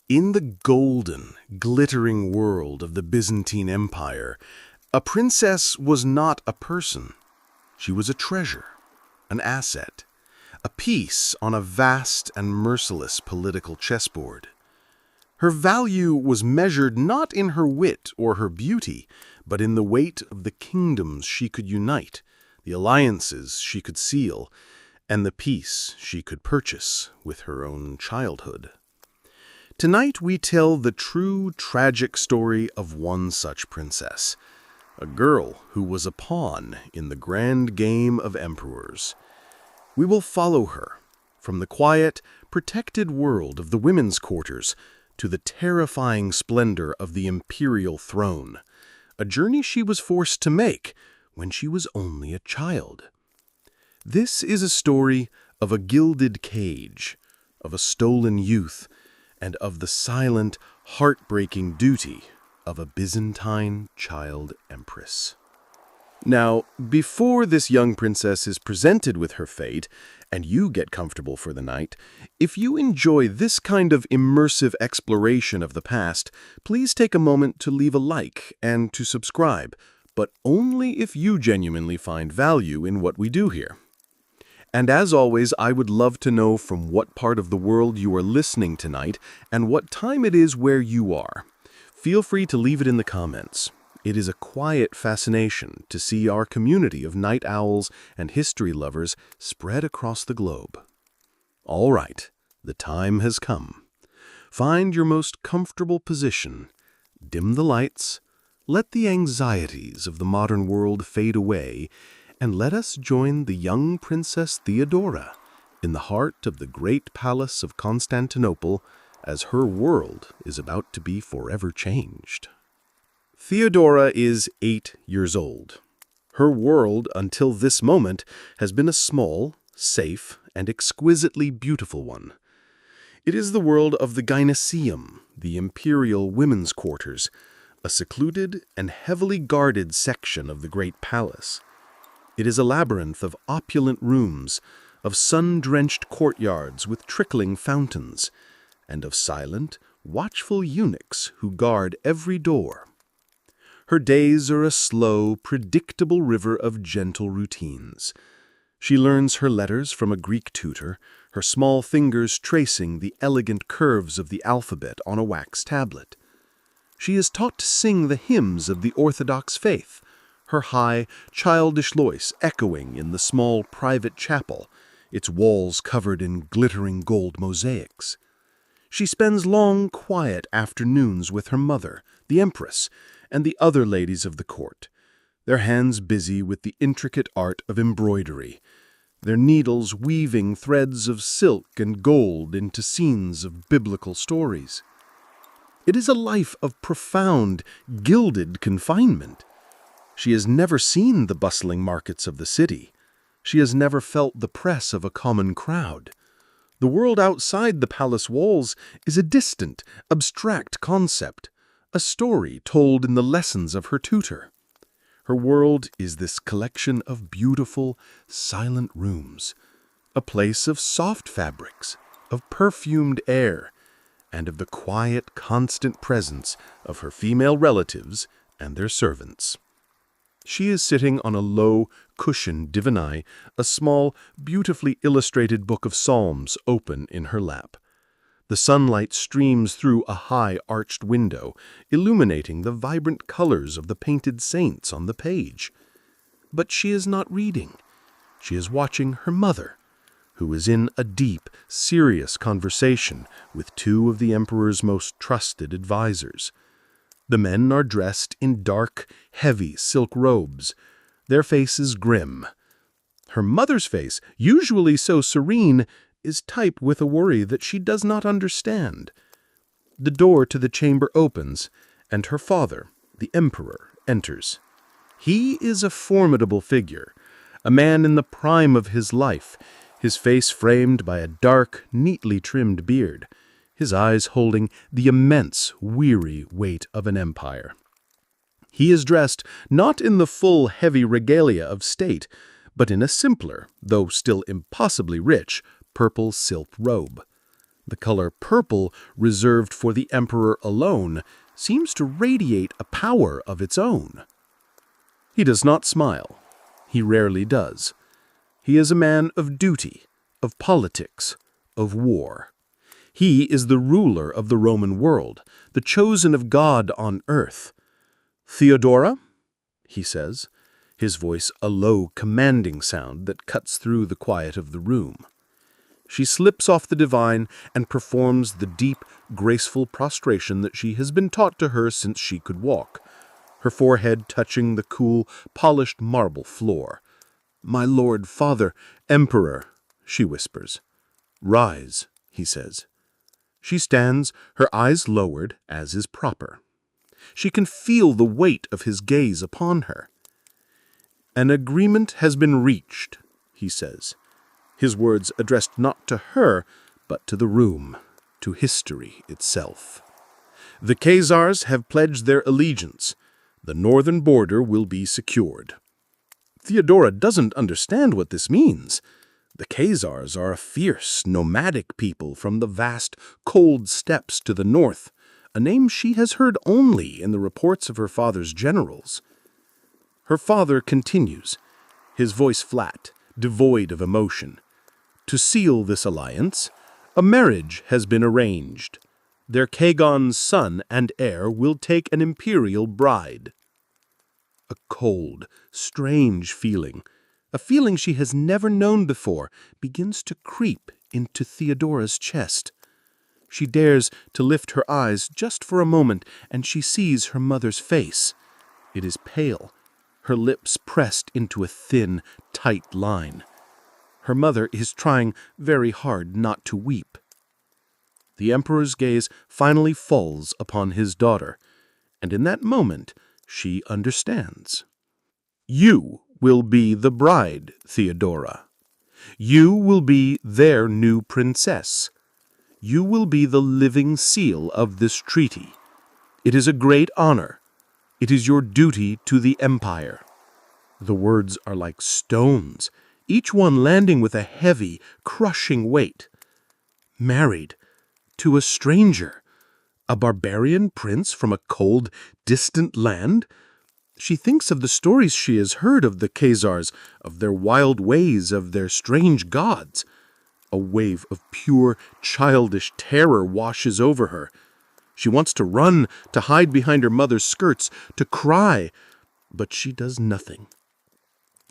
In the golden, glittering world of the Byzantine Empire, a princess was not a person. She was a treasure, an asset, a piece on a vast and merciless political chessboard. Her value was measured not in her wit or her beauty, but in the weight of the kingdoms she could unite, the alliances she could seal, and the peace she could purchase with her own childhood. Tonight we tell the true, tragic story of one such princess, a girl who was a pawn in the grand game of emperors. We will follow her from the quiet, protected world of the women's quarters to the terrifying splendor of the imperial throne, a journey she was forced to make when she was only a child. This is a story of a gilded cage, of a stolen youth, and of the silent, heartbreaking duty of a Byzantine child empress. Now, before this young princess is presented with her fate, and you get comfortable for the night, if you enjoy this kind of immersive exploration of the past, please take a moment to leave a like and to subscribe, but only if you genuinely find value in what we do here. And as always, I would love to know from what part of the world you are listening tonight and what time it is where you are. Feel free to leave it in the comments. It is a quiet fascination to see our community of night owls and history lovers spread across the globe. All right, the time has come. Find your most comfortable position, dim the lights, let the anxieties of the modern world fade away, and let us join the young Princess Theodora in the heart of the great palace of Constantinople as her world is about to be forever changed. Theodora is 8 years old. Her world, until this moment, has been a small, safe, and exquisitely beautiful one. It is the world of the Gynoeceum, the imperial women's quarters, a secluded and heavily guarded section of the great palace. It is a labyrinth of opulent rooms, of sun-drenched courtyards with trickling fountains, and of silent, watchful eunuchs who guard every door. Her days are a slow, predictable river of gentle routines. She learns her letters from a Greek tutor, her small fingers tracing the elegant curves of the alphabet on a wax tablet. She is taught to sing the hymns of the Orthodox faith, her high, childish voice echoing in the small private chapel, its walls covered in glittering gold mosaics. She spends long, quiet afternoons with her mother, the Empress, and the other ladies of the court, their hands busy with the intricate art of embroidery, their needles weaving threads of silk and gold into scenes of biblical stories. It is a life of profound, gilded confinement. She has never seen the bustling markets of the city. She has never felt the press of a common crowd. The world outside the palace walls is a distant, abstract concept, a story told in the lessons of her tutor. Her world is this collection of beautiful, silent rooms, a place of soft fabrics, of perfumed air, and of the quiet, constant presence of her female relatives and their servants. She is sitting on a low, cushioned divan, a small, beautifully illustrated book of Psalms open in her lap. The sunlight streams through a high, arched window, illuminating the vibrant colors of the painted saints on the page. But she is not reading. She is watching her mother, who is in a deep, serious conversation with two of the emperor's most trusted advisors. The men are dressed in dark, heavy silk robes, their faces grim. Her mother's face, usually so serene, is typed with a worry that she does not understand. The door to the chamber opens, and her father, the emperor, enters. He is a formidable figure, a man in the prime of his life, his face framed by a dark, neatly trimmed beard, his eyes holding the immense, weary weight of an empire. He is dressed not in the full, heavy regalia of state, but in a simpler, though still impossibly rich, purple silk robe. The color purple, reserved for the emperor alone, seems to radiate a power of its own. He does not smile. He rarely does. He is a man of duty, of politics, of war. He is the ruler of the Roman world, the chosen of God on earth. "Theodora," he says, his voice a low, commanding sound that cuts through the quiet of the room. She slips off the divan and performs the deep, graceful prostration that she has been taught to her since she could walk, her forehead touching the cool, polished marble floor. "My lord, father, emperor," she whispers. "Rise," he says. She stands, her eyes lowered, as is proper. She can feel the weight of his gaze upon her. "An agreement has been reached," he says, his words addressed not to her, but to the room, to history itself. "The Khazars have pledged their allegiance. The northern border will be secured." Theodora doesn't understand what this means. The Khazars are a fierce, nomadic people from the vast, cold steppes to the north, a name she has heard only in the reports of her father's generals. Her father continues, his voice flat, devoid of emotion. "To seal this alliance, a marriage has been arranged. Their Khagan's son and heir will take an imperial bride." A cold, strange feeling, a feeling she has never known before, begins to creep into Theodora's chest. She dares to lift her eyes just for a moment, and she sees her mother's face. It is pale, her lips pressed into a thin, tight line. Her mother is trying very hard not to weep. The emperor's gaze finally falls upon his daughter, and in that moment she understands. "You will be the bride, Theodora. You will be their new princess. You will be the living seal of this treaty. It is a great honor. It is your duty to the empire." The words are like stones, each one landing with a heavy, crushing weight. Married to a stranger, a barbarian prince from a cold, distant land? She thinks of the stories she has heard of the Khazars, of their wild ways, of their strange gods. A wave of pure, childish terror washes over her. She wants to run, to hide behind her mother's skirts, to cry, but she does nothing.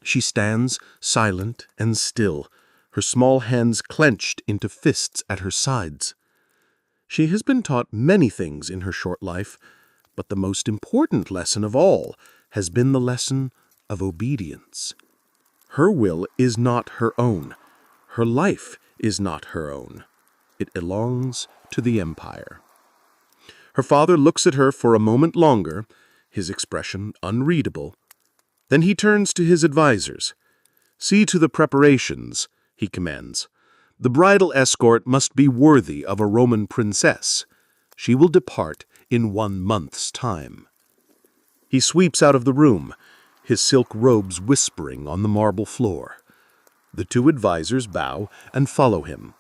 She stands silent and still, her small hands clenched into fists at her sides. She has been taught many things in her short life, but the most important lesson of all has been the lesson of obedience. Her will is not her own. Her life is not her own. It belongs to the empire. Her father looks at her for a moment longer, his expression unreadable. Then he turns to his advisers. "See to the preparations," he commands. "The bridal escort must be worthy of a Roman princess. She will depart in 1 month's time." He sweeps out of the room, his silk robes whispering on the marble floor. The two advisers bow and follow him.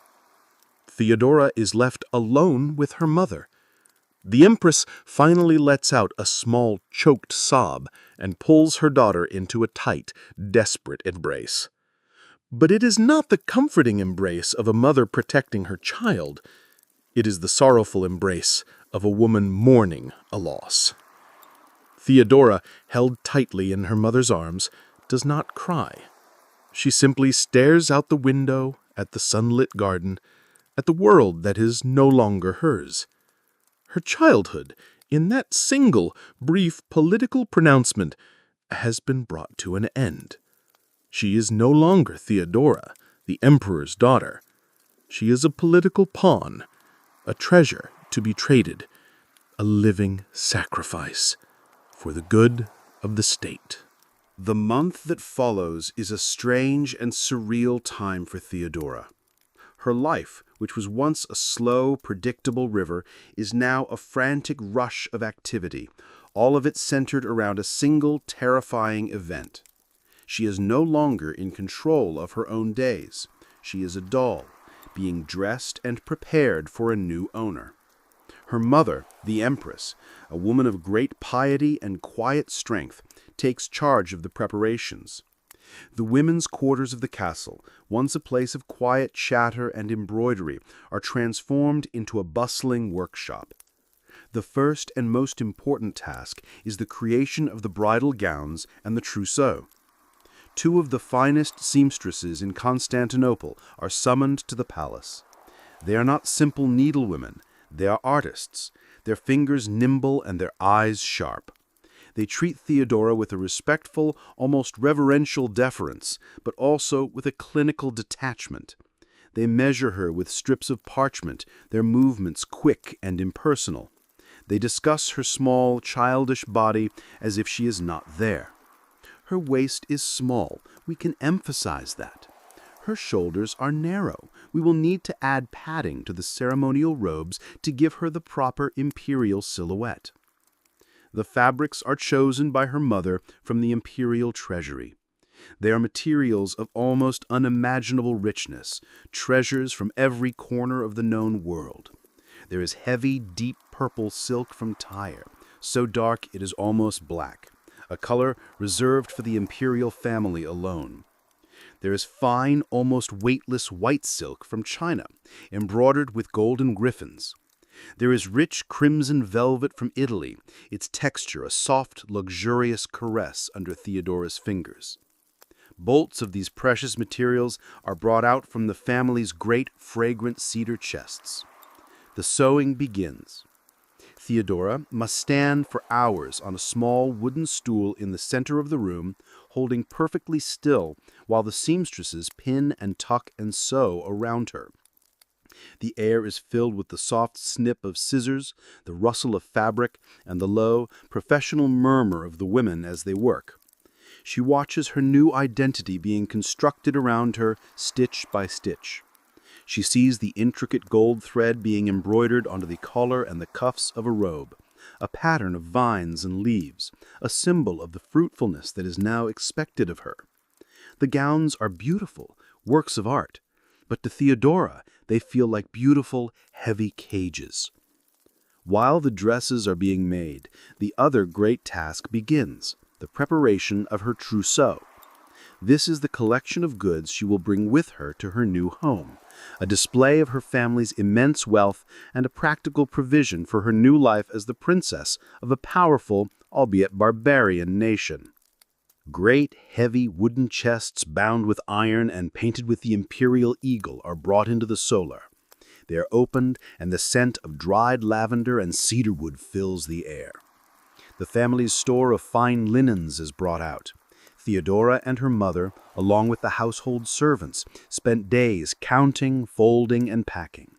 Theodora is left alone with her mother. The empress finally lets out a small, choked sob and pulls her daughter into a tight, desperate embrace. But it is not the comforting embrace of a mother protecting her child. It is the sorrowful embrace of a woman mourning a loss. Theodora, held tightly in her mother's arms, does not cry. She simply stares out the window at the sunlit garden, at the world that is no longer hers. Her childhood, in that single, brief political pronouncement, has been brought to an end. She is no longer Theodora, the emperor's daughter. She is a political pawn, a treasure to be traded, a living sacrifice for the good of the state. The month that follows is a strange and surreal time for Theodora. Her life, which was once a slow, predictable river, is now a frantic rush of activity, all of it centered around a single terrifying event. She is no longer in control of her own days. She is a doll, being dressed and prepared for a new owner. Her mother, the Empress, a woman of great piety and quiet strength, takes charge of the preparations. The women's quarters of the castle, once a place of quiet chatter and embroidery, are transformed into a bustling workshop. The first and most important task is the creation of the bridal gowns and the trousseau. Two of the finest seamstresses in Constantinople are summoned to the palace. They are not simple needlewomen. They are artists, their fingers nimble and their eyes sharp. They treat Theodora with a respectful, almost reverential deference, but also with a clinical detachment. They measure her with strips of parchment, their movements quick and impersonal. They discuss her small, childish body as if she is not there. Her waist is small. We can emphasize that. Her shoulders are narrow. We will need to add padding to the ceremonial robes to give her the proper imperial silhouette. The fabrics are chosen by her mother from the imperial treasury. They are materials of almost unimaginable richness, treasures from every corner of the known world. There is heavy, deep purple silk from Tyre, so dark it is almost black, a color reserved for the imperial family alone. There is fine, almost weightless white silk from China, embroidered with golden griffins. There is rich crimson velvet from Italy, its texture a soft, luxurious caress under Theodora's fingers. Bolts of these precious materials are brought out from the family's great, fragrant cedar chests. The sewing begins. Theodora must stand for hours on a small wooden stool in the center of the room, holding perfectly still while the seamstresses pin and tuck and sew around her. The air is filled with the soft snip of scissors, the rustle of fabric, and the low, professional murmur of the women as they work. She watches her new identity being constructed around her, stitch by stitch. She sees the intricate gold thread being embroidered onto the collar and the cuffs of a robe, a pattern of vines and leaves, a symbol of the fruitfulness that is now expected of her. The gowns are beautiful, works of art, but to Theodora they feel like beautiful, heavy cages. While the dresses are being made, the other great task begins, the preparation of her trousseau. This is the collection of goods she will bring with her to her new home, a display of her family's immense wealth and a practical provision for her new life as the princess of a powerful, albeit barbarian, nation. Great, heavy wooden chests bound with iron and painted with the imperial eagle are brought into the solar. They are opened, and the scent of dried lavender and cedarwood fills the air. The family's store of fine linens is brought out. Theodora and her mother, along with the household servants, spent days counting, folding, and packing.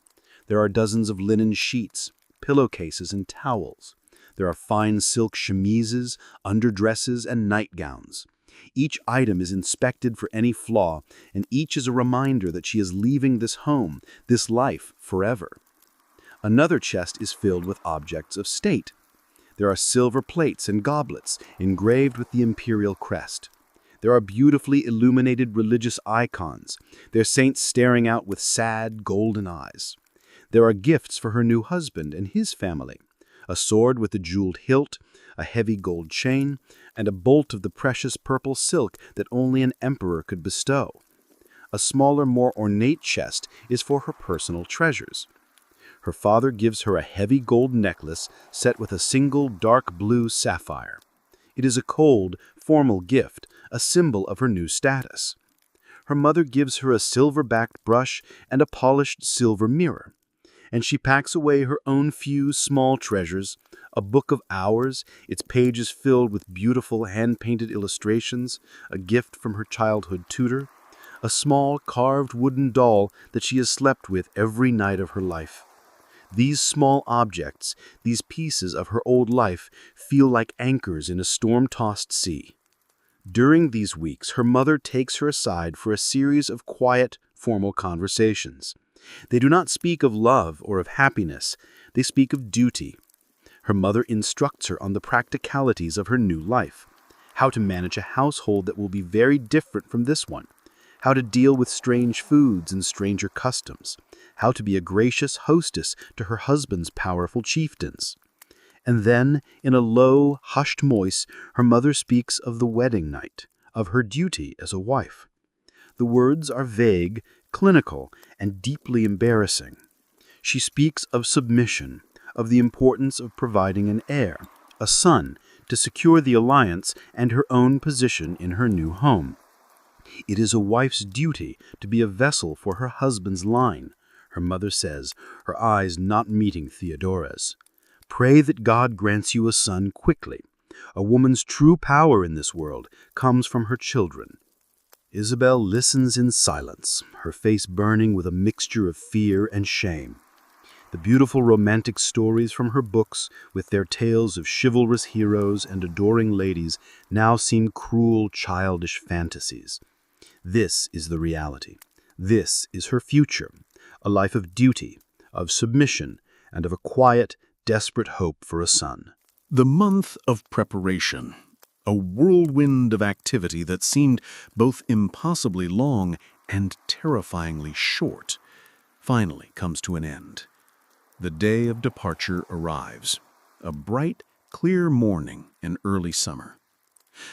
There are dozens of linen sheets, pillowcases, and towels. There are fine silk chemises, underdresses, and nightgowns. Each item is inspected for any flaw, and each is a reminder that she is leaving this home, this life, forever. Another chest is filled with objects of state. There are silver plates and goblets engraved with the imperial crest. There are beautifully illuminated religious icons, their saints staring out with sad, golden eyes. There are gifts for her new husband and his family, a sword with a jeweled hilt, a heavy gold chain, and a bolt of the precious purple silk that only an emperor could bestow. A smaller, more ornate chest is for her personal treasures. Her father gives her a heavy gold necklace set with a single dark blue sapphire. It is a cold, formal gift, a symbol of her new status. Her mother gives her a silver-backed brush and a polished silver mirror. And she packs away her own few small treasures, a book of hours, its pages filled with beautiful hand-painted illustrations, a gift from her childhood tutor, a small carved wooden doll that she has slept with every night of her life. These small objects, these pieces of her old life, feel like anchors in a storm-tossed sea. During these weeks, her mother takes her aside for a series of quiet, formal conversations. They do not speak of love or of happiness. They speak of duty. Her mother instructs her on the practicalities of her new life, how to manage a household that will be very different from this one, how to deal with strange foods and stranger customs, how to be a gracious hostess to her husband's powerful chieftains. And then, in a low, hushed voice, her mother speaks of the wedding night, of her duty as a wife. The words are vague, clinical, and deeply embarrassing. She speaks of submission, of the importance of providing an heir, a son, to secure the alliance and her own position in her new home. It is a wife's duty to be a vessel for her husband's line, her mother says, her eyes not meeting Theodora's. Pray that God grants you a son quickly. A woman's true power in this world comes from her children. Isabel listens in silence, her face burning with a mixture of fear and shame. The beautiful romantic stories from her books, with their tales of chivalrous heroes and adoring ladies, now seem cruel, childish fantasies. This is the reality. This is her future, a life of duty, of submission, and of a quiet, desperate hope for a son. The month of preparation, a whirlwind of activity that seemed both impossibly long and terrifyingly short, finally comes to an end. The day of departure arrives, a bright, clear morning in early summer.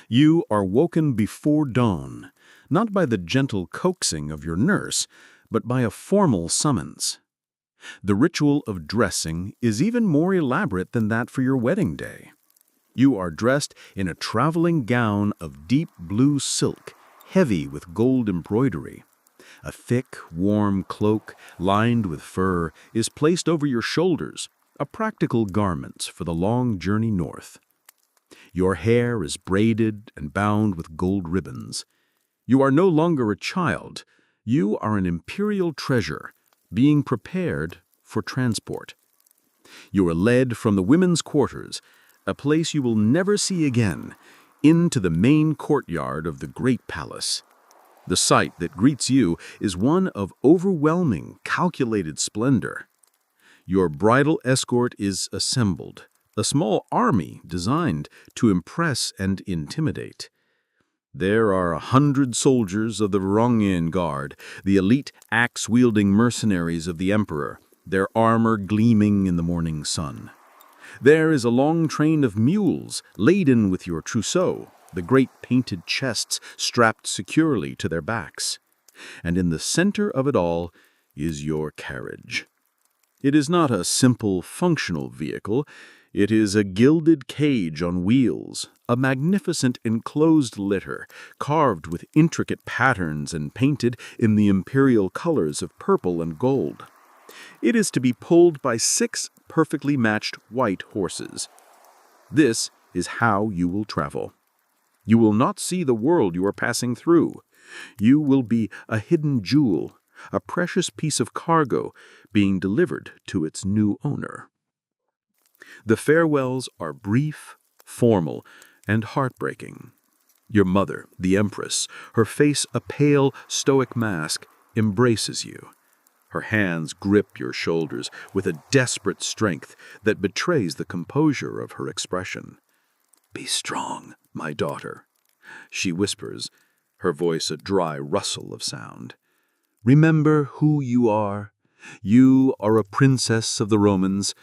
You are woken before dawn, not by the gentle coaxing of your nurse, but by a formal summons. The ritual of dressing is even more elaborate than that for your wedding day. You are dressed in a traveling gown of deep blue silk, heavy with gold embroidery. A thick, warm cloak, lined with fur, is placed over your shoulders, a practical garment for the long journey north. Your hair is braided and bound with gold ribbons. You are no longer a child. You are an imperial treasure, being prepared for transport. You are led from the women's quarters, a place you will never see again, into the main courtyard of the great palace. The sight that greets you is one of overwhelming, calculated splendor. Your bridal escort is assembled, a small army designed to impress and intimidate. There are 100 soldiers of the Varangian Guard, the elite axe-wielding mercenaries of the Emperor, their armor gleaming in the morning sun. There is a long train of mules laden with your trousseau, the great painted chests strapped securely to their backs. And in the center of it all is your carriage. It is not a simple, functional vehicle. It is a gilded cage on wheels, a magnificent enclosed litter, carved with intricate patterns and painted in the imperial colors of purple and gold. It is to be pulled by 6 perfectly matched white horses. This is how you will travel. You will not see the world you are passing through. You will be a hidden jewel, a precious piece of cargo being delivered to its new owner. The farewells are brief, formal, and heartbreaking. Your mother, the Empress, her face a pale, stoic mask, embraces you. Her hands grip your shoulders with a desperate strength that betrays the composure of her expression. "Be strong, my daughter," she whispers, her voice a dry rustle of sound. "Remember who you are. You are a princess of the Romans.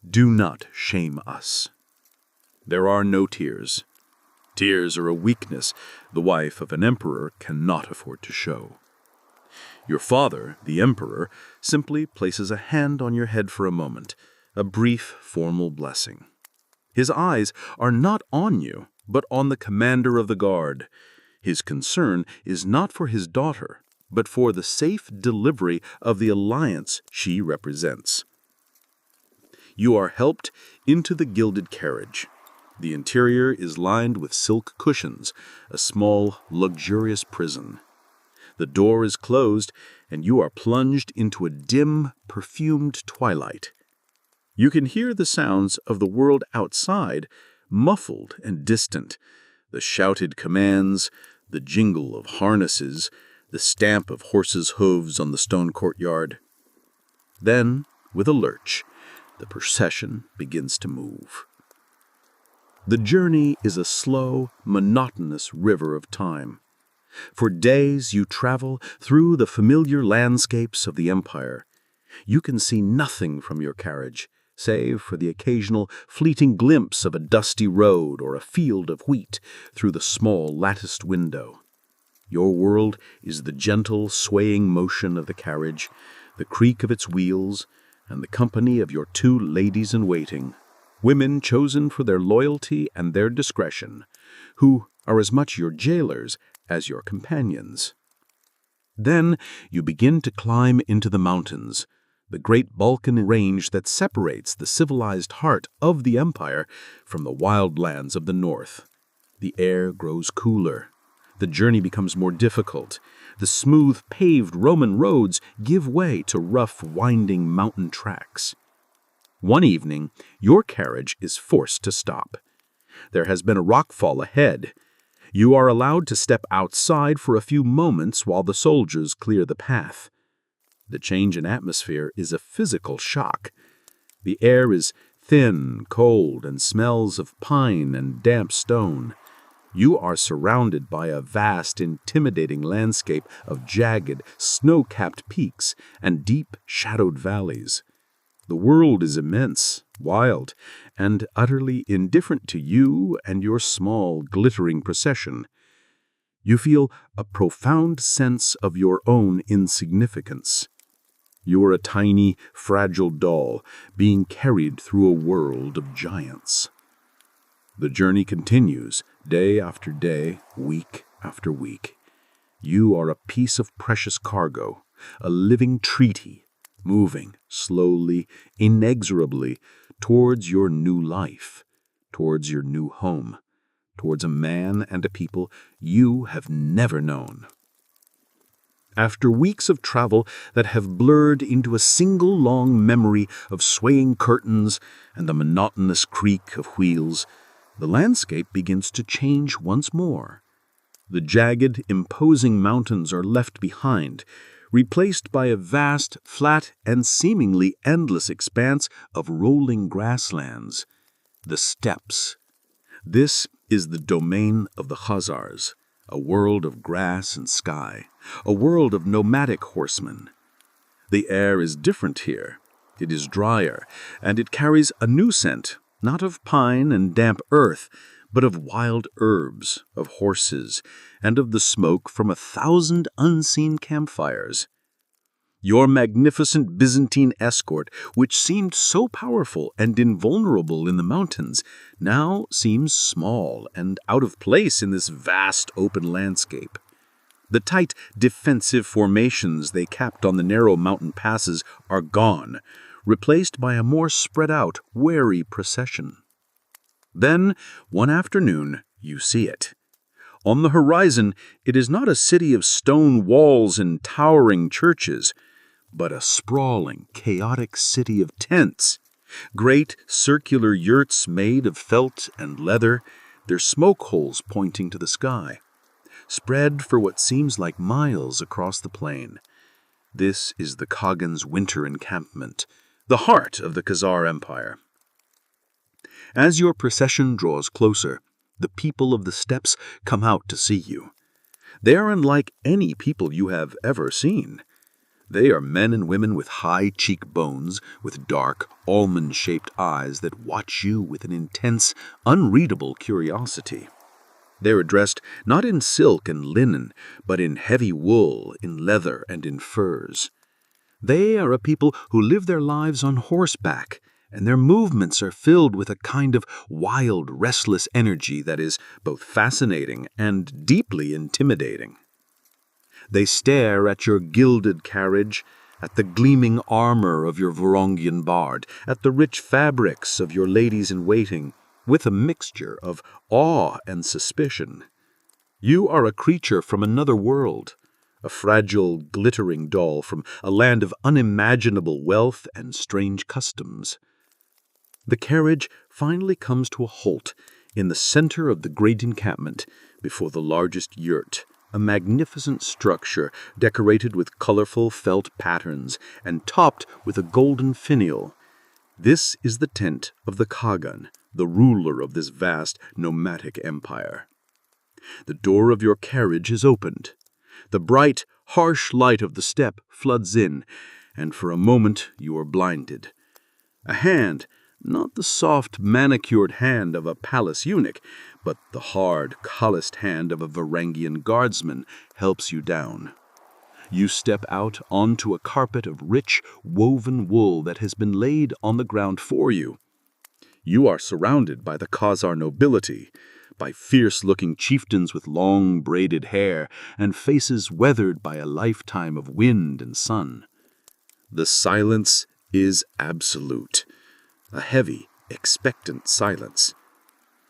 Do not shame us." There are no tears. Tears are a weakness the wife of an emperor cannot afford to show. Your father, the emperor, simply places a hand on your head for a moment, a brief, formal blessing. His eyes are not on you, but on the commander of the guard. His concern is not for his daughter, but for the safe delivery of the alliance she represents. You are helped into the gilded carriage. The interior is lined with silk cushions, a small, luxurious prison. The door is closed, and you are plunged into a dim, perfumed twilight. You can hear the sounds of the world outside, muffled and distant, the shouted commands, the jingle of harnesses, the stamp of horses' hooves on the stone courtyard. Then, with a lurch, the procession begins to move. The journey is a slow, monotonous river of time. For days you travel through the familiar landscapes of the empire. You can see nothing from your carriage, save for the occasional fleeting glimpse of a dusty road or a field of wheat through the small latticed window. Your world is the gentle, swaying motion of the carriage, the creak of its wheels, and the company of your 2 ladies-in-waiting, women chosen for their loyalty and their discretion, who are as much your jailers as your companions. Then you begin to climb into the mountains, the great Balkan range that separates the civilized heart of the empire from the wild lands of the north. The air grows cooler. The journey becomes more difficult. The smooth, paved Roman roads give way to rough, winding mountain tracks. One evening, your carriage is forced to stop. There has been a rockfall ahead. You are allowed to step outside for a few moments while the soldiers clear the path. The change in atmosphere is a physical shock. The air is thin, cold, and smells of pine and damp stone. You are surrounded by a vast, intimidating landscape of jagged, snow-capped peaks and deep, shadowed valleys. The world is immense, wild, and utterly indifferent to you and your small, glittering procession. You feel a profound sense of your own insignificance. You are a tiny, fragile doll being carried through a world of giants. The journey continues, day after day, week after week. You are a piece of precious cargo, a living treaty, moving slowly, inexorably towards your new life, towards your new home, towards a man and a people you have never known. After weeks of travel that have blurred into a single long memory of swaying curtains and the monotonous creak of wheels, the landscape begins to change once more. The jagged, imposing mountains are left behind, replaced by a vast, flat, and seemingly endless expanse of rolling grasslands, the steppes. This is the domain of the Khazars, a world of grass and sky, a world of nomadic horsemen. The air is different here. It is drier, and it carries a new scent, not of pine and damp earth, but of wild herbs, of horses, and of the smoke from 1,000 unseen campfires. Your magnificent Byzantine escort, which seemed so powerful and invulnerable in the mountains, now seems small and out of place in this vast open landscape. The tight defensive formations they capped on the narrow mountain passes are gone, replaced by a more spread-out, wary procession. Then, one afternoon, you see it. On the horizon, it is not a city of stone walls and towering churches, but a sprawling, chaotic city of tents. Great circular yurts made of felt and leather, their smoke holes pointing to the sky, spread for what seems like miles across the plain. This is the Khagan's winter encampment, the heart of the Khazar Empire. As your procession draws closer, the people of the steppes come out to see you. They are unlike any people you have ever seen. They are men and women with high cheekbones, with dark, almond-shaped eyes that watch you with an intense, unreadable curiosity. They are dressed not in silk and linen, but in heavy wool, in leather, and in furs. They are a people who live their lives on horseback, and their movements are filled with a kind of wild, restless energy that is both fascinating and deeply intimidating. They stare at your gilded carriage, at the gleaming armor of your Varangian bard, at the rich fabrics of your ladies-in-waiting, with a mixture of awe and suspicion. You are a creature from another world, a fragile, glittering doll from a land of unimaginable wealth and strange customs. The carriage finally comes to a halt in the center of the great encampment before the largest yurt, a magnificent structure decorated with colorful felt patterns and topped with a golden finial. This is the tent of the Khagan, the ruler of this vast nomadic empire. The door of your carriage is opened. The bright, harsh light of the steppe floods in, and for a moment you are blinded. A hand, not the soft, manicured hand of a palace eunuch, but the hard, calloused hand of a Varangian guardsman, helps you down. You step out onto a carpet of rich, woven wool that has been laid on the ground for you. You are surrounded by the Khazar nobility, by fierce-looking chieftains with long, braided hair and faces weathered by a lifetime of wind and sun. The silence is absolute, a heavy, expectant silence.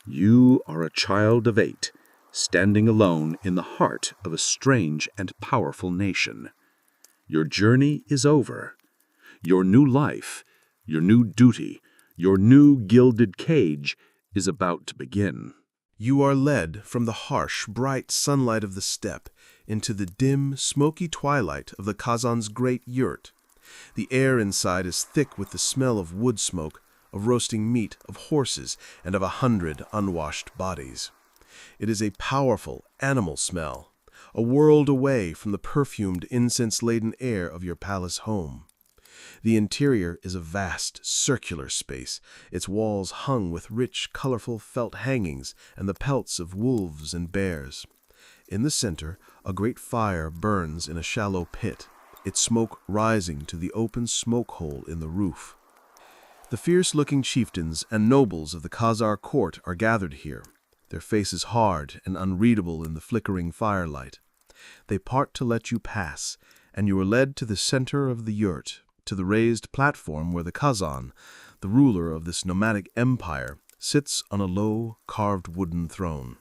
You are a child of 8, standing alone in the heart of a strange and powerful nation. Your journey is over. Your new life, your new duty, your new gilded cage is about to begin. You are led from the harsh, bright sunlight of the steppe into the dim, smoky twilight of the Khazan's great yurt. The air inside is thick with the smell of wood smoke, of roasting meat, of horses, and of 100 unwashed bodies. It is a powerful, animal smell, a world away from the perfumed, incense-laden air of your palace home. The interior is a vast, circular space, its walls hung with rich, colorful felt hangings and the pelts of wolves and bears. In the center, a great fire burns in a shallow pit, its smoke rising to the open smoke hole in the roof. The fierce-looking chieftains and nobles of the Khazar court are gathered here, their faces hard and unreadable in the flickering firelight. They part to let you pass, and you are led to the center of the yurt, to the raised platform where the Khazan, the ruler of this nomadic empire, sits on a low, carved wooden throne.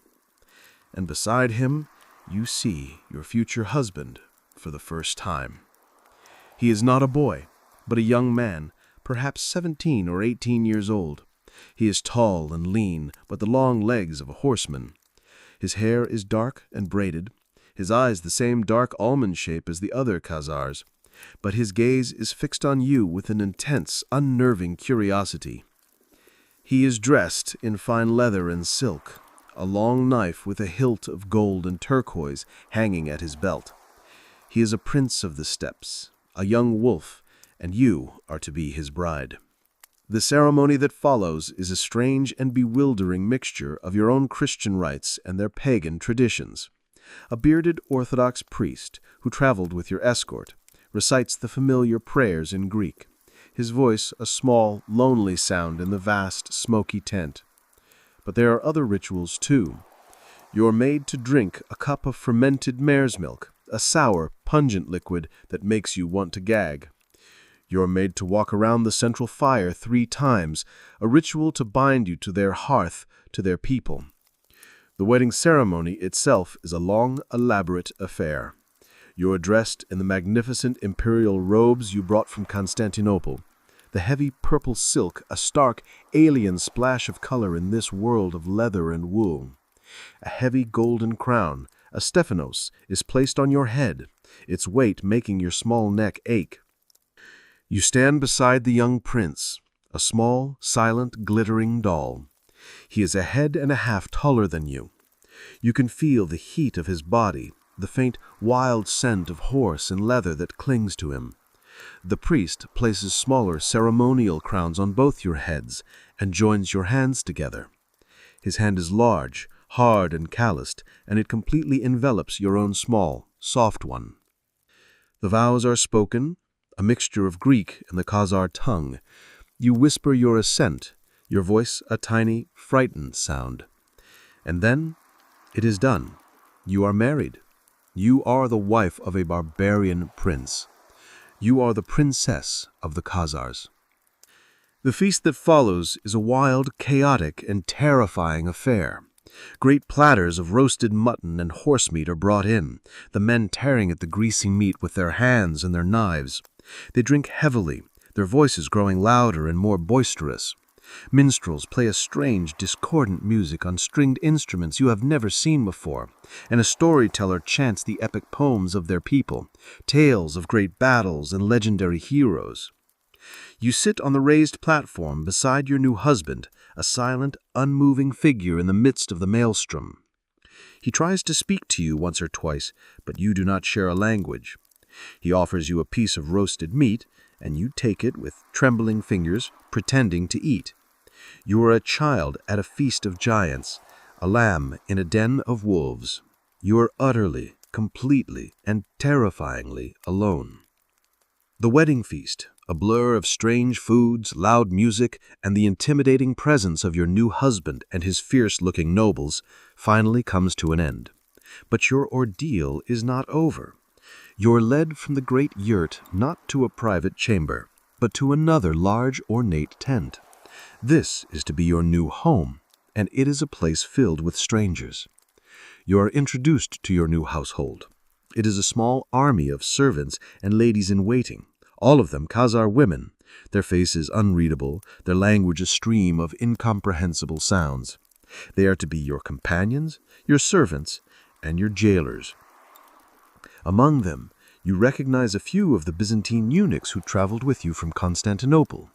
And beside him, you see your future husband for the first time. He is not a boy, but a young man, perhaps 17 or 18 years old. He is tall and lean, but the long legs of a horseman. His hair is dark and braided, his eyes the same dark almond shape as the other Khazars, but his gaze is fixed on you with an intense, unnerving curiosity. He is dressed in fine leather and silk, a long knife with a hilt of gold and turquoise hanging at his belt. He is a prince of the steppes, a young wolf, and you are to be his bride. The ceremony that follows is a strange and bewildering mixture of your own Christian rites and their pagan traditions. A bearded Orthodox priest, who traveled with your escort, recites the familiar prayers in Greek, his voice a small, lonely sound in the vast, smoky tent. But there are other rituals, too. You are made to drink a cup of fermented mare's milk, a sour, pungent liquid that makes you want to gag. You are made to walk around the central fire 3 times, a ritual to bind you to their hearth, to their people. The wedding ceremony itself is a long, elaborate affair. You are dressed in the magnificent imperial robes you brought from Constantinople, the heavy purple silk, a stark, alien splash of color in this world of leather and wool. A heavy golden crown, a Stephanos, is placed on your head, its weight making your small neck ache. You stand beside the young prince, a small, silent, glittering doll. He is a head and a half taller than you. You can feel the heat of his body, the faint, wild scent of horse and leather that clings to him. The priest places smaller ceremonial crowns on both your heads and joins your hands together. His hand is large, hard and calloused, and it completely envelops your own small, soft one. The vows are spoken, a mixture of Greek and the Khazar tongue. You whisper your assent, your voice a tiny, frightened sound. And then it is done. You are married. You are the wife of a barbarian prince. You are the princess of the Khazars. The feast that follows is a wild, chaotic, and terrifying affair. Great platters of roasted mutton and horse meat are brought in, the men tearing at the greasy meat with their hands and their knives. They drink heavily, their voices growing louder and more boisterous. Minstrels play a strange, discordant music on stringed instruments you have never seen before, and a storyteller chants the epic poems of their people, tales of great battles and legendary heroes. You sit on the raised platform beside your new husband, a silent, unmoving figure in the midst of the maelstrom. He tries to speak to you once or twice, but you do not share a language. He offers you a piece of roasted meat, and you take it with trembling fingers, pretending to eat. You are a child at a feast of giants, a lamb in a den of wolves. You are utterly, completely, and terrifyingly alone. The wedding feast, a blur of strange foods, loud music, and the intimidating presence of your new husband and his fierce-looking nobles, finally comes to an end. But your ordeal is not over. You're led from the great yurt not to a private chamber, but to another large ornate tent. This is to be your new home, and it is a place filled with strangers. You are introduced to your new household. It is a small army of servants and ladies-in-waiting, all of them Khazar women, their faces unreadable, their language a stream of incomprehensible sounds. They are to be your companions, your servants, and your jailers. Among them, you recognize a few of the Byzantine eunuchs who traveled with you from Constantinople.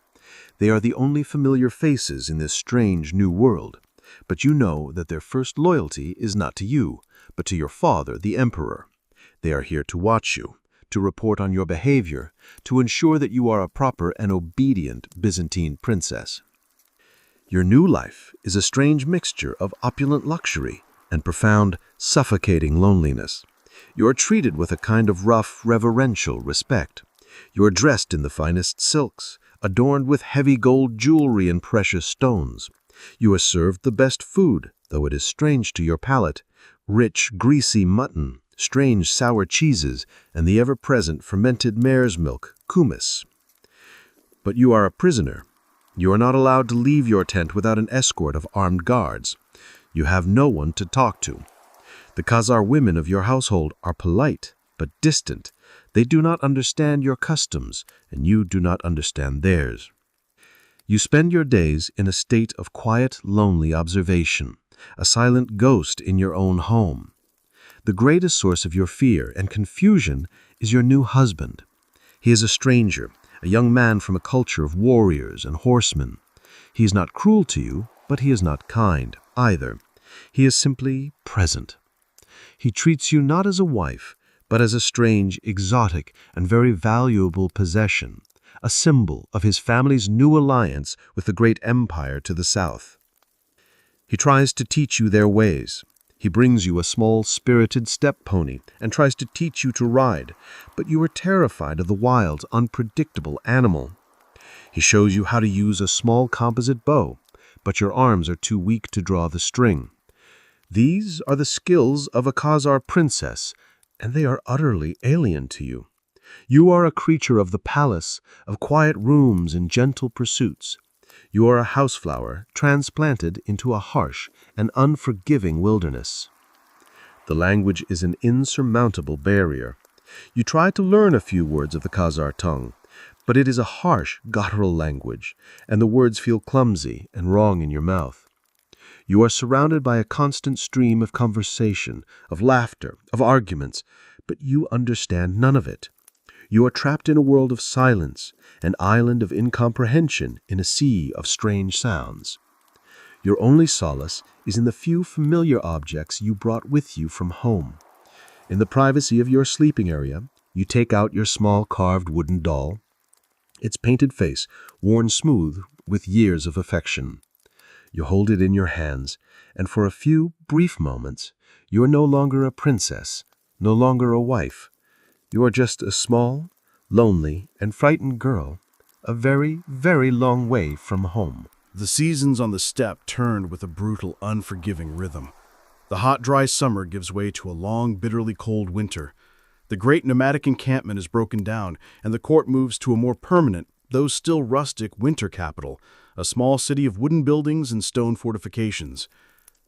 They are the only familiar faces in this strange new world, but you know that their first loyalty is not to you, but to your father, the emperor. They are here to watch you, to report on your behavior, to ensure that you are a proper and obedient Byzantine princess. Your new life is a strange mixture of opulent luxury and profound, suffocating loneliness. You are treated with a kind of rough, reverential respect. You are dressed in the finest silks, adorned with heavy gold jewelry and precious stones. You are served the best food, though it is strange to your palate, rich, greasy mutton, strange sour cheeses, and the ever-present fermented mare's milk, kumis. But you are a prisoner. You are not allowed to leave your tent without an escort of armed guards. You have no one to talk to. The Khazar women of your household are polite, but distant. They do not understand your customs, and you do not understand theirs. You spend your days in a state of quiet, lonely observation, a silent ghost in your own home. The greatest source of your fear and confusion is your new husband. He is a stranger, a young man from a culture of warriors and horsemen. He is not cruel to you, but he is not kind either. He is simply present. He treats you not as a wife, but as a strange, exotic, and very valuable possession, a symbol of his family's new alliance with the great empire to the south. He tries to teach you their ways. He brings you a small, spirited steppe pony and tries to teach you to ride, but you are terrified of the wild, unpredictable animal. He shows you how to use a small composite bow, but your arms are too weak to draw the string. These are the skills of a Khazar princess, and they are utterly alien to you. You are a creature of the palace, of quiet rooms and gentle pursuits. You are a houseflower transplanted into a harsh and unforgiving wilderness. The language is an insurmountable barrier. You try to learn a few words of the Khazar tongue, but it is a harsh, guttural language, and the words feel clumsy and wrong in your mouth. You are surrounded by a constant stream of conversation, of laughter, of arguments, but you understand none of it. You are trapped in a world of silence, an island of incomprehension in a sea of strange sounds. Your only solace is in the few familiar objects you brought with you from home. In the privacy of your sleeping area, you take out your small carved wooden doll, its painted face worn smooth with years of affection. You hold it in your hands, and for a few brief moments, you are no longer a princess, no longer a wife. You are just a small, lonely, and frightened girl, a very, very long way from home. The seasons on the steppe turned with a brutal, unforgiving rhythm. The hot, dry summer gives way to a long, bitterly cold winter. The great nomadic encampment is broken down, and the court moves to a more permanent, though still rustic, winter capital, a small city of wooden buildings and stone fortifications.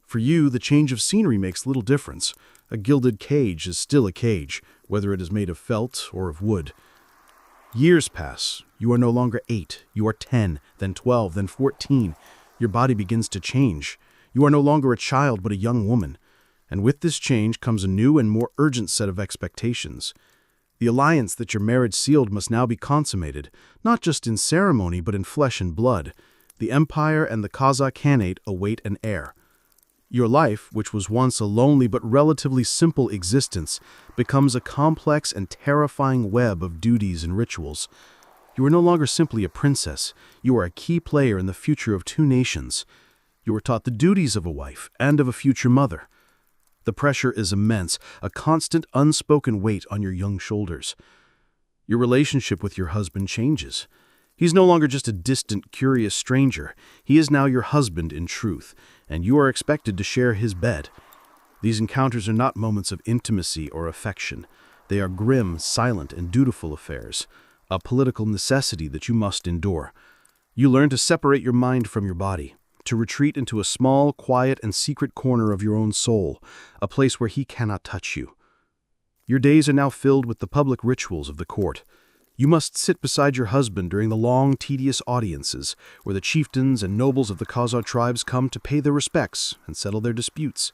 For you, the change of scenery makes little difference. A gilded cage is still a cage, whether it is made of felt or of wood. Years pass. You are no longer 8. You are 10, then 12, then 14. Your body begins to change. You are no longer a child, but a young woman. And with this change comes a new and more urgent set of expectations. The alliance that your marriage sealed must now be consummated, not just in ceremony, but in flesh and blood. The empire and the Khazar Khanate await an heir. Your life, which was once a lonely but relatively simple existence, becomes a complex and terrifying web of duties and rituals. You are no longer simply a princess. You are a key player in the future of two nations. You are taught the duties of a wife and of a future mother. The pressure is immense, a constant unspoken weight on your young shoulders. Your relationship with your husband changes. He's no longer just a distant, curious stranger. He is now your husband in truth, and you are expected to share his bed. These encounters are not moments of intimacy or affection. They are grim, silent, and dutiful affairs, a political necessity that you must endure. You learn to separate your mind from your body, to retreat into a small, quiet, and secret corner of your own soul, a place where he cannot touch you. Your days are now filled with the public rituals of the court. You must sit beside your husband during the long, tedious audiences, where the chieftains and nobles of the Khazar tribes come to pay their respects and settle their disputes.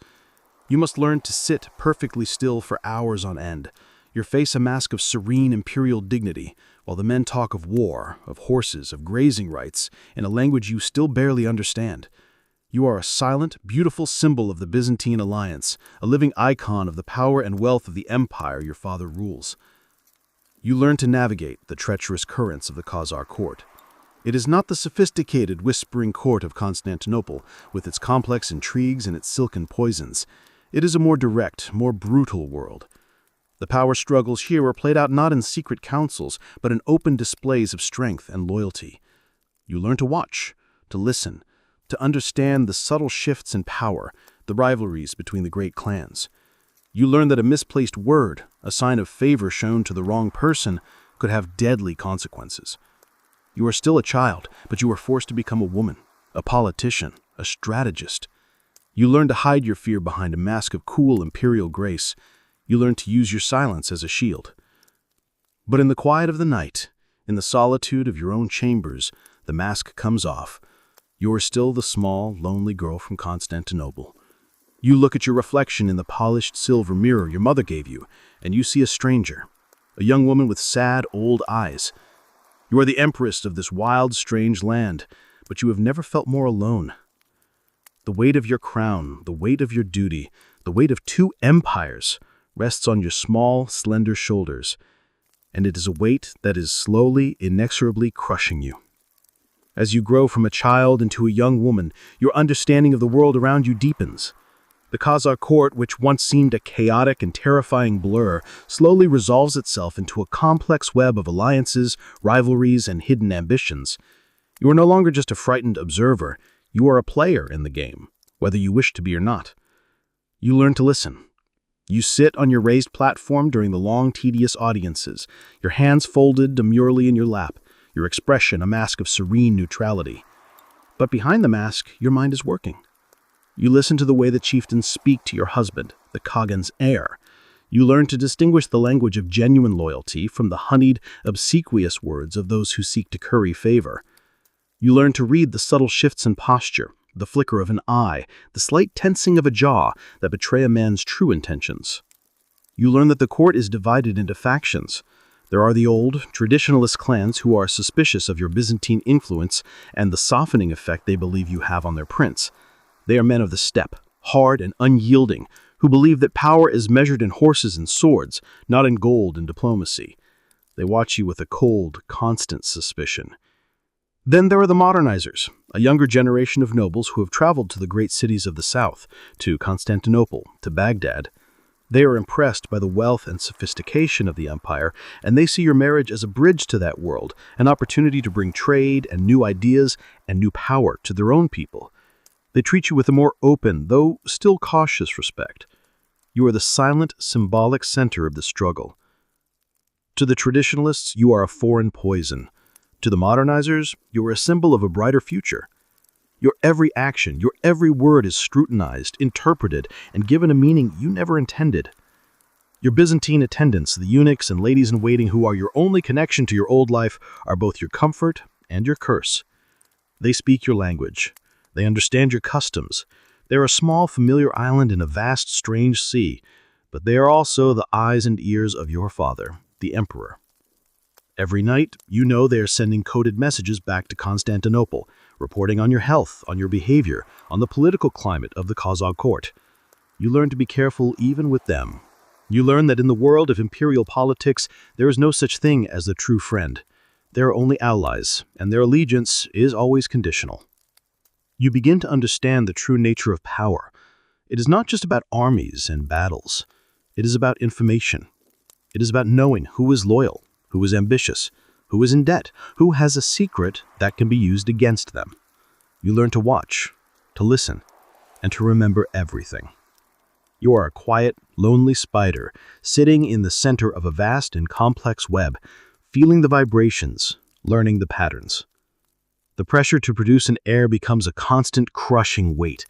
You must learn to sit perfectly still for hours on end, your face a mask of serene imperial dignity, while the men talk of war, of horses, of grazing rights, in a language you still barely understand. You are a silent, beautiful symbol of the Byzantine alliance, a living icon of the power and wealth of the empire your father rules. You learn to navigate the treacherous currents of the Khazar court. It is not the sophisticated, whispering court of Constantinople, with its complex intrigues and its silken poisons. It is a more direct, more brutal world. The power struggles here are played out not in secret councils, but in open displays of strength and loyalty. You learn to watch, to listen, to understand the subtle shifts in power, the rivalries between the great clans. You learn that a misplaced word, a sign of favor shown to the wrong person, could have deadly consequences. You are still a child, but you are forced to become a woman, a politician, a strategist. You learn to hide your fear behind a mask of cool imperial grace. You learn to use your silence as a shield. But in the quiet of the night, in the solitude of your own chambers, the mask comes off. You are still the small, lonely girl from Constantinople. You look at your reflection in the polished silver mirror your mother gave you, and you see a stranger, a young woman with sad, old eyes. You are the empress of this wild, strange land, but you have never felt more alone. The weight of your crown, the weight of your duty, the weight of two empires rests on your small, slender shoulders, and it is a weight that is slowly, inexorably crushing you. As you grow from a child into a young woman, your understanding of the world around you deepens. The Khazar court, which once seemed a chaotic and terrifying blur, slowly resolves itself into a complex web of alliances, rivalries, and hidden ambitions. You are no longer just a frightened observer. You are a player in the game, whether you wish to be or not. You learn to listen. You sit on your raised platform during the long, tedious audiences, your hands folded demurely in your lap, your expression a mask of serene neutrality. But behind the mask, your mind is working. You listen to the way the chieftains speak to your husband, the Khagan's heir. You learn to distinguish the language of genuine loyalty from the honeyed, obsequious words of those who seek to curry favor. You learn to read the subtle shifts in posture, the flicker of an eye, the slight tensing of a jaw that betray a man's true intentions. You learn that the court is divided into factions. There are the old, traditionalist clans who are suspicious of your Byzantine influence and the softening effect they believe you have on their prince. They are men of the steppe, hard and unyielding, who believe that power is measured in horses and swords, not in gold and diplomacy. They watch you with a cold, constant suspicion. Then there are the modernizers, a younger generation of nobles who have traveled to the great cities of the south, to Constantinople, to Baghdad. They are impressed by the wealth and sophistication of the empire, and they see your marriage as a bridge to that world, an opportunity to bring trade and new ideas and new power to their own people. They treat you with a more open, though still cautious respect. You are the silent, symbolic center of the struggle. To the traditionalists, you are a foreign poison. To the modernizers, you are a symbol of a brighter future. Your every action, your every word is scrutinized, interpreted, and given a meaning you never intended. Your Byzantine attendants, the eunuchs and ladies-in-waiting who are your only connection to your old life, are both your comfort and your curse. They speak your language. They understand your customs. They are a small, familiar island in a vast, strange sea, but they are also the eyes and ears of your father, the emperor. Every night, you know they are sending coded messages back to Constantinople, reporting on your health, on your behavior, on the political climate of the Kazakh court. You learn to be careful even with them. You learn that in the world of imperial politics, there is no such thing as the true friend. There are only allies, and their allegiance is always conditional. You begin to understand the true nature of power. It is not just about armies and battles. It is about information. It is about knowing who is loyal, who is ambitious, who is in debt, who has a secret that can be used against them. You learn to watch, to listen, and to remember everything. You are a quiet, lonely spider sitting in the center of a vast and complex web, feeling the vibrations, learning the patterns. The pressure to produce an heir becomes a constant crushing weight.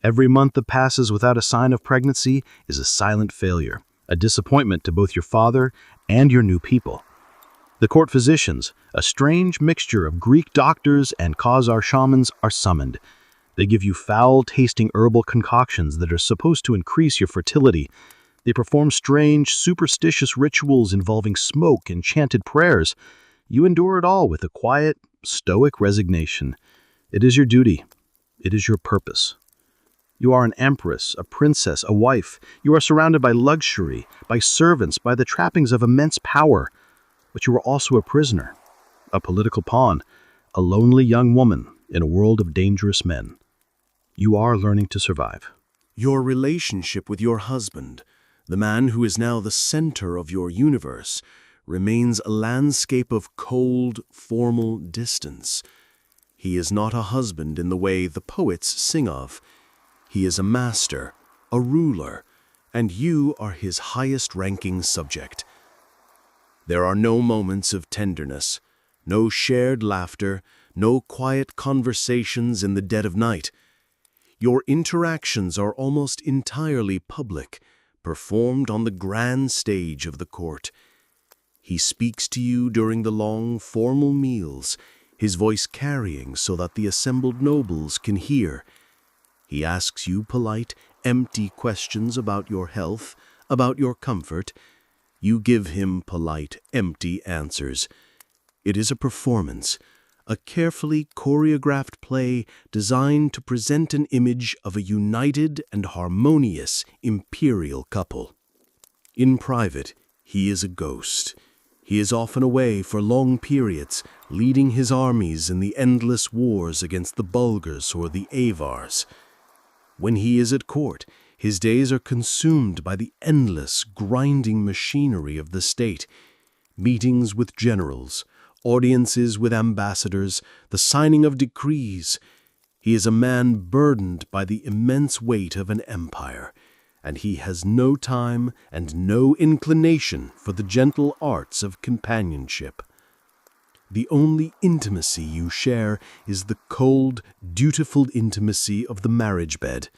Every month that passes without a sign of pregnancy is a silent failure, a disappointment to both your father and your new people. The court physicians, a strange mixture of Greek doctors and Khazar shamans, are summoned. They give you foul-tasting herbal concoctions that are supposed to increase your fertility. They perform strange, superstitious rituals involving smoke and chanted prayers. You endure it all with a quiet, stoic resignation. It is your duty. It is your purpose. You are an empress, a princess, a wife. You are surrounded by luxury, by servants, by the trappings of immense power. But you are also a prisoner, a political pawn, a lonely young woman in a world of dangerous men. You are learning to survive. Your relationship with your husband, the man who is now the center of your universe, remains a landscape of cold, formal distance. He is not a husband in the way the poets sing of. He is a master, a ruler, and you are his highest-ranking subject. There are no moments of tenderness, no shared laughter, no quiet conversations in the dead of night. Your interactions are almost entirely public, performed on the grand stage of the court. He speaks to you during the long, formal meals, his voice carrying so that the assembled nobles can hear. He asks you polite, empty questions about your health, about your comfort. You give him polite, empty answers. It is a performance, a carefully choreographed play designed to present an image of a united and harmonious imperial couple. In private, he is a ghost. He is often away for long periods, leading his armies in the endless wars against the Bulgars or the Avars. When he is at court, his days are consumed by the endless, grinding machinery of the state. Meetings with generals, audiences with ambassadors, the signing of decrees. He is a man burdened by the immense weight of an empire, and he has no time and no inclination for the gentle arts of companionship. The only intimacy you share is the cold, dutiful intimacy of the marriage bed,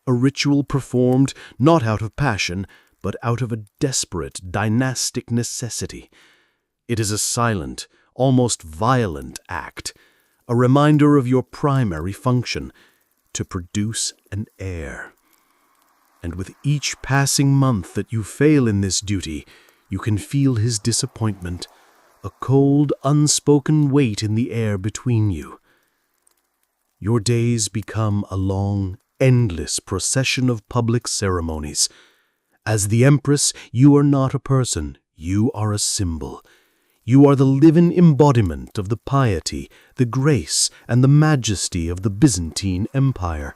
a ritual performed not out of passion, but out of a desperate, dynastic necessity. It is a silent, almost violent act, a reminder of your primary function, to produce an heir. And with each passing month that you fail in this duty, you can feel his disappointment, a cold, unspoken weight in the air between you. Your days become a long, endless procession of public ceremonies. As the Empress, you are not a person, you are a symbol. You are the living embodiment of the piety, the grace, and the majesty of the Byzantine Empire.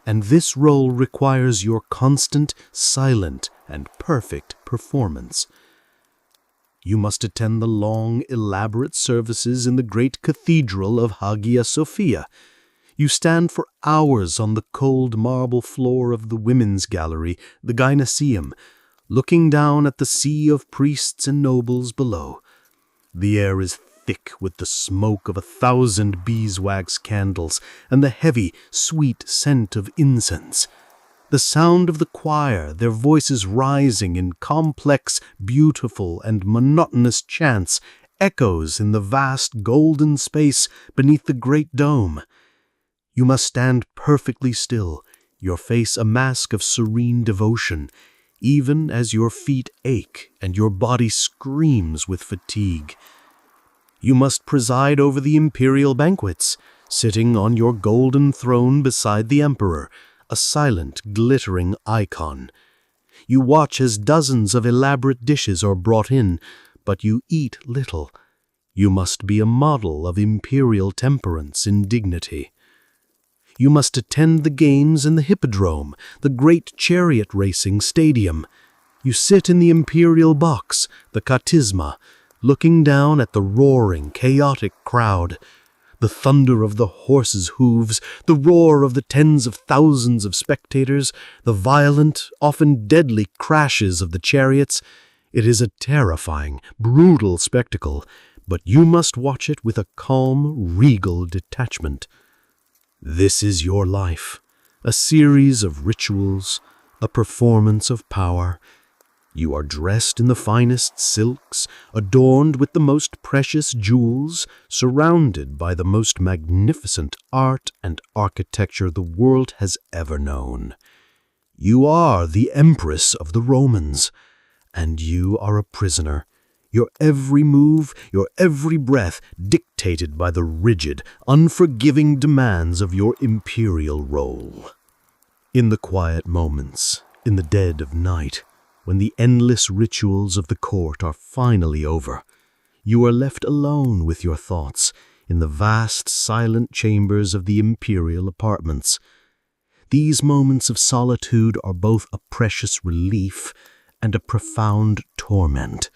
And this role requires your constant, silent, and perfect performance. You must attend the long, elaborate services in the great cathedral of Hagia Sophia. You stand for hours on the cold marble floor of the women's gallery, the Gynaeceum, looking down at the sea of priests and nobles below. The air is thick with the smoke of 1,000 beeswax candles and the heavy, sweet scent of incense. The sound of the choir, their voices rising in complex, beautiful, and monotonous chants, echoes in the vast golden space beneath the great dome. You must stand perfectly still, your face a mask of serene devotion, even as your feet ache and your body screams with fatigue. You must preside over the imperial banquets, sitting on your golden throne beside the emperor, a silent, glittering icon. You watch as dozens of elaborate dishes are brought in, but you eat little. You must be a model of imperial temperance and dignity. You must attend the games in the hippodrome, the great chariot racing stadium. You sit in the imperial box, the katisma, looking down at the roaring, chaotic crowd. The thunder of the horses' hooves, the roar of the tens of thousands of spectators, the violent, often deadly crashes of the chariots. It is a terrifying, brutal spectacle, but you must watch it with a calm, regal detachment. This is your life, a series of rituals, a performance of power. You are dressed in the finest silks, adorned with the most precious jewels, surrounded by the most magnificent art and architecture the world has ever known. You are the Empress of the Romans, and you are a prisoner, your every move, your every breath dictated by the rigid, unforgiving demands of your imperial role. In the quiet moments, in the dead of night, when the endless rituals of the court are finally over, you are left alone with your thoughts in the vast, silent chambers of the imperial apartments. These moments of solitude are both a precious relief and a profound torment.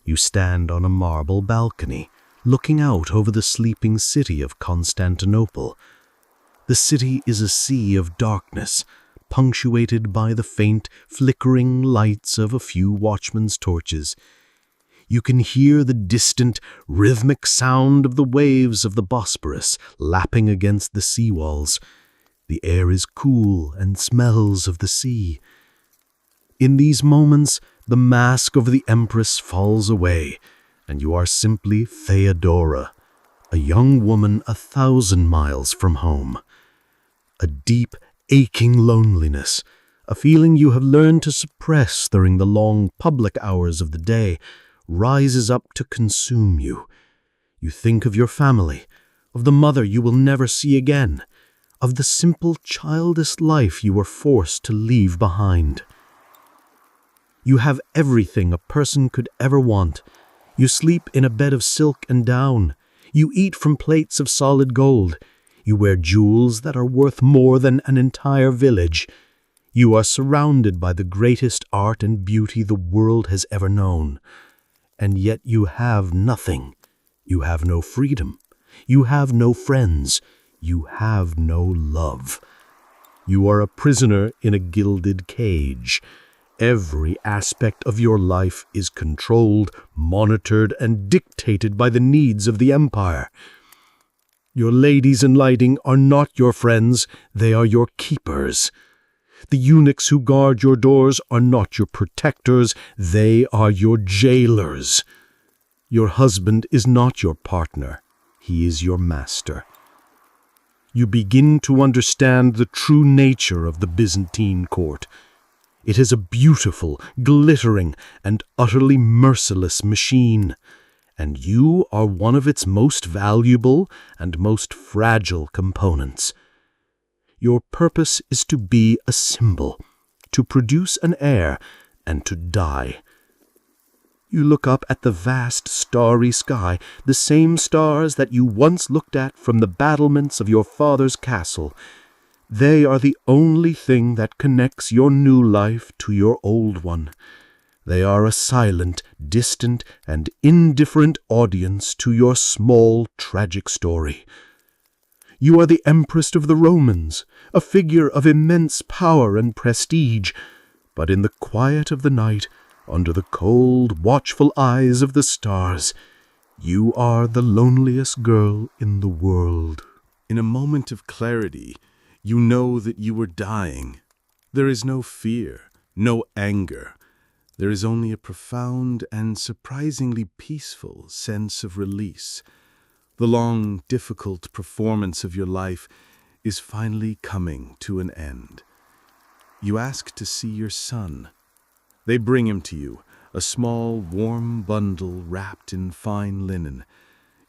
You stand on a marble balcony, looking out over the sleeping city of Constantinople. The city is a sea of darkness, punctuated by the faint, flickering lights of a few watchmen's torches. You can hear the distant, rhythmic sound of the waves of the Bosporus lapping against the seawalls. The air is cool and smells of the sea. In these moments, the mask of the Empress falls away, and you are simply Theodora, a young woman 1,000 miles from home. A deep, aching loneliness, a feeling you have learned to suppress during the long public hours of the day, rises up to consume you. You think of your family, of the mother you will never see again, of the simple childish life you were forced to leave behind. You have everything a person could ever want. You sleep in a bed of silk and down. You eat from plates of solid gold. You wear jewels that are worth more than an entire village. You are surrounded by the greatest art and beauty the world has ever known. And yet you have nothing. You have no freedom. You have no friends. You have no love. You are a prisoner in a gilded cage. Every aspect of your life is controlled, monitored, and dictated by the needs of the empire. Your ladies in lighting are not your friends, they are your keepers. The eunuchs who guard your doors are not your protectors, they are your jailers. Your husband is not your partner, he is your master. You begin to understand the true nature of the Byzantine court. It is a beautiful, glittering, and utterly merciless machine, and you are one of its most valuable and most fragile components. Your purpose is to be a symbol, to produce an heir, and to die. You look up at the vast starry sky, the same stars that you once looked at from the battlements of your father's castle. They are the only thing that connects your new life to your old one. They are a silent, distant, and indifferent audience to your small, tragic story. You are the Empress of the Romans, a figure of immense power and prestige, but in the quiet of the night, under the cold, watchful eyes of the stars, you are the loneliest girl in the world. In a moment of clarity, you know that you are dying. There is no fear, no anger. There is only a profound and surprisingly peaceful sense of release. The long, difficult performance of your life is finally coming to an end. You ask to see your son. They bring him to you, a small, warm bundle wrapped in fine linen.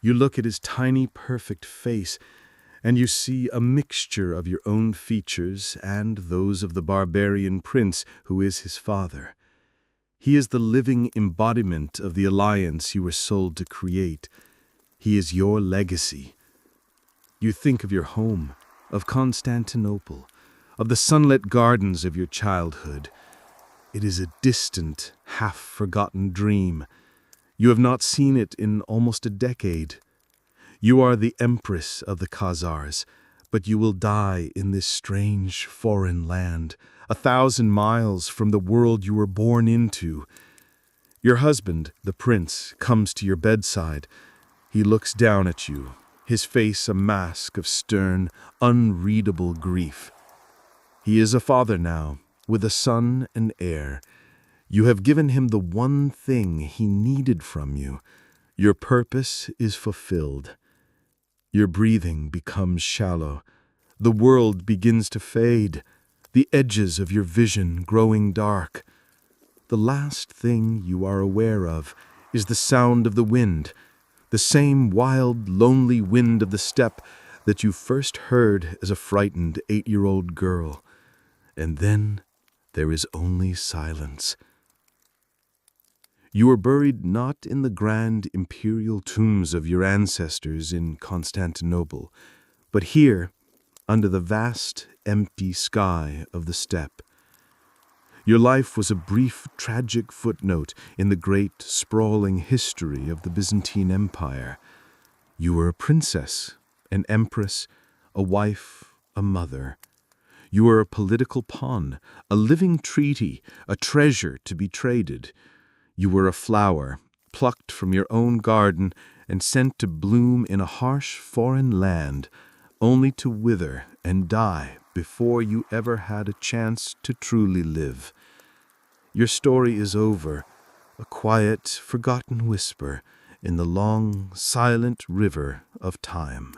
You look at his tiny, perfect face, and you see a mixture of your own features and those of the barbarian prince who is his father. He is the living embodiment of the alliance you were sold to create. He is your legacy. You think of your home, of Constantinople, of the sunlit gardens of your childhood. It is a distant, half-forgotten dream. You have not seen it in almost a decade. You are the empress of the Khazars, but you will die in this strange foreign land, 1,000 miles from the world you were born into. Your husband, the prince, comes to your bedside. He looks down at you, his face a mask of stern, unreadable grief. He is a father now, with a son and heir. You have given him the one thing he needed from you. Your purpose is fulfilled. Your breathing becomes shallow. The world begins to fade, the edges of your vision growing dark. The last thing you are aware of is the sound of the wind, the same wild, lonely wind of the steppe that you first heard as a frightened 8-year-old girl. And then there is only silence. You are buried not in the grand imperial tombs of your ancestors in Constantinople, but here, under the vast, empty sky of the steppe. Your life was a brief, tragic footnote in the great, sprawling history of the Byzantine Empire. You were a princess, an empress, a wife, a mother. You were a political pawn, a living treaty, a treasure to be traded. You were a flower, plucked from your own garden and sent to bloom in a harsh foreign land, only to wither and die before you ever had a chance to truly live. Your story is over, a quiet, forgotten whisper in the long, silent river of time.